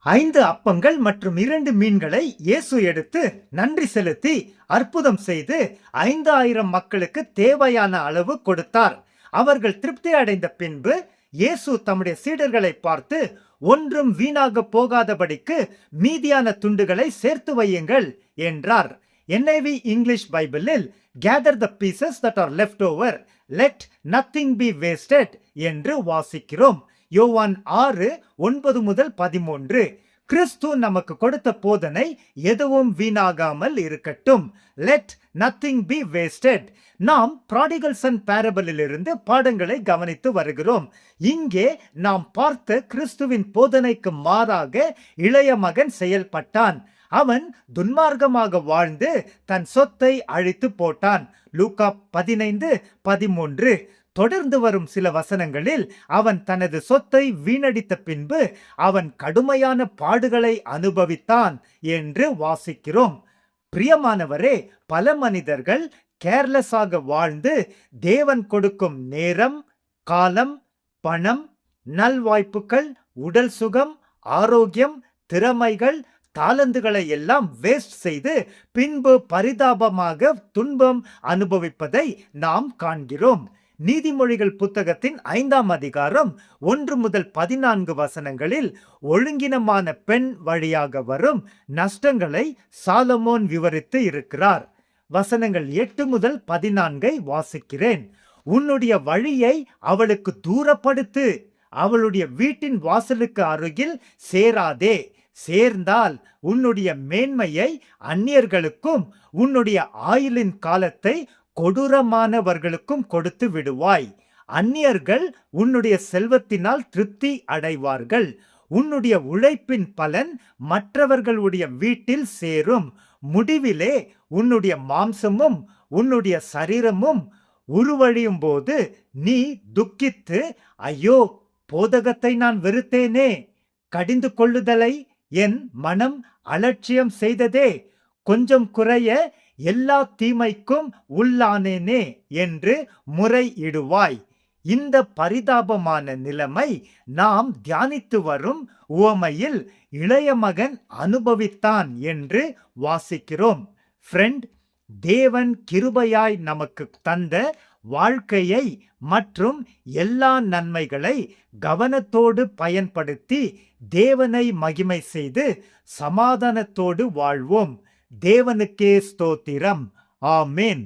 5 அப்பங்கள் மற்றும் 2 மீன்களை இயேசு எடுத்து நன்றி செலுத்தி அற்புதம் செய்து 5000 மக்களுக்கு தேவையான அளவு கொடுத்தார். அவர்கள் திருப்தி அடைந்த பின்பு இயேசு தம்முடைய சீடர்களை பார்த்து, ஒன்றும் வீணாக போகாதபடிக்கு மீதியான துண்டுகளை சேர்த்து வையுங்கள் என்றார். NIV இங்கிலீஷ் பைபிளில் gather the pieces that are left over, let nothing be wasted என்று வாசிக்கிறோம். யோவான் 6:9-13. கிறிஸ்து நமக்கு கொடுத்த போதனை எதுவும் வீணாகாமல் இருக்கட்டும். Let nothing be wasted. நாம் ப்ராடிகல் சன் பேரபிளிலிருந்து பாடங்களை கவனித்து வருகிறோம். இங்கே நாம் பார்த்த கிறிஸ்துவின் போதனைக்கு மாறாக இளைய மகன் செயல்பட்டான். அவன் துன்மார்க்கமாக வாழ்ந்து தன் சொத்தை அழித்து போட்டான். லூக்கா 15:13. தொடர்ந்து வரும் சில வசனங்களில் அவன் தனது சொத்தை வீணடித்த பின்பு அவன் கடுமையான பாடுகளை அனுபவித்தான் என்று வாசிக்கிறோம். பிரியமானவரே, பல மனிதர்கள் கேர்லெஸ்ஸாக வாழ்ந்து தேவன் கொடுக்கும் நேரம், காலம், பணம், நல்வாய்ப்புகள், உடல் சுகம், ஆரோக்கியம், திறமைகள், தாளந்துகளை எல்லாம் வேஸ்ட் செய்து பின்பு பரிதாபமாக துன்பம் அனுபவிப்பதை நாம் காண்கிறோம். நீதிமொழிகள் புத்தகத்தின் 5ஆம் அதிகாரம் 1-14 வசனங்களில் ஒழுங்கினமான பெண் வழியாக வரும் நஷ்டங்களை சாலமோன் விவரித்து இருக்கிறார். வசனங்கள் 8-14 வாசிக்கிறேன். உன்னுடைய வழியை அவளுக்கு தூரப்படுத்து, அவளுடைய வீட்டின் வாசலுக்கு அருகில் சேராதே. சேர்ந்தால் உன்னுடைய மேன்மையை அந்நியர்களுக்கும் உன்னுடைய ஆயுளின் காலத்தை கொடூரமானவர்களுக்கும் கொடுத்து விடுவாய். அந்நியர்கள் உன்னுடைய செல்வத்தினால் திருப்தி அடைவார்கள். உன்னுடைய உழைப்பின் பலன் மற்றவர்களுடைய வீட்டில் சேரும். முடிவிலே உன்னுடைய மாம்சமும் உன்னுடைய சரீரமும் உருவழியும் போது நீ துக்கித்து, ஐயோ, போதகத்தை நான் வெறுத்தேனே, கடிந்து கொள்ளுதலை என் மனம் அலட்சியம் செய்ததே, கொஞ்சம் குறைய எல்லா தீமைக்கும் உள்ளானேனே என்று முறையிடுவாய். இந்த பரிதாபமான நிலைமை நாம் தியானித்து வரும் உவமையில் இளைய மகன் அனுபவித்தான் என்று வாசிக்கிறோம். ஃப்ரெண்ட், தேவன் கிருபையாய் நமக்கு தந்த வாழ்க்கையை மற்றும் எல்லா நன்மைகளை கவனத்தோடு பயன்படுத்தி தேவனை மகிமை செய்து சமாதானத்தோடு வாழ்வோம். தேவனுக்கே ஸ்தோத்திரம். ஆமென்.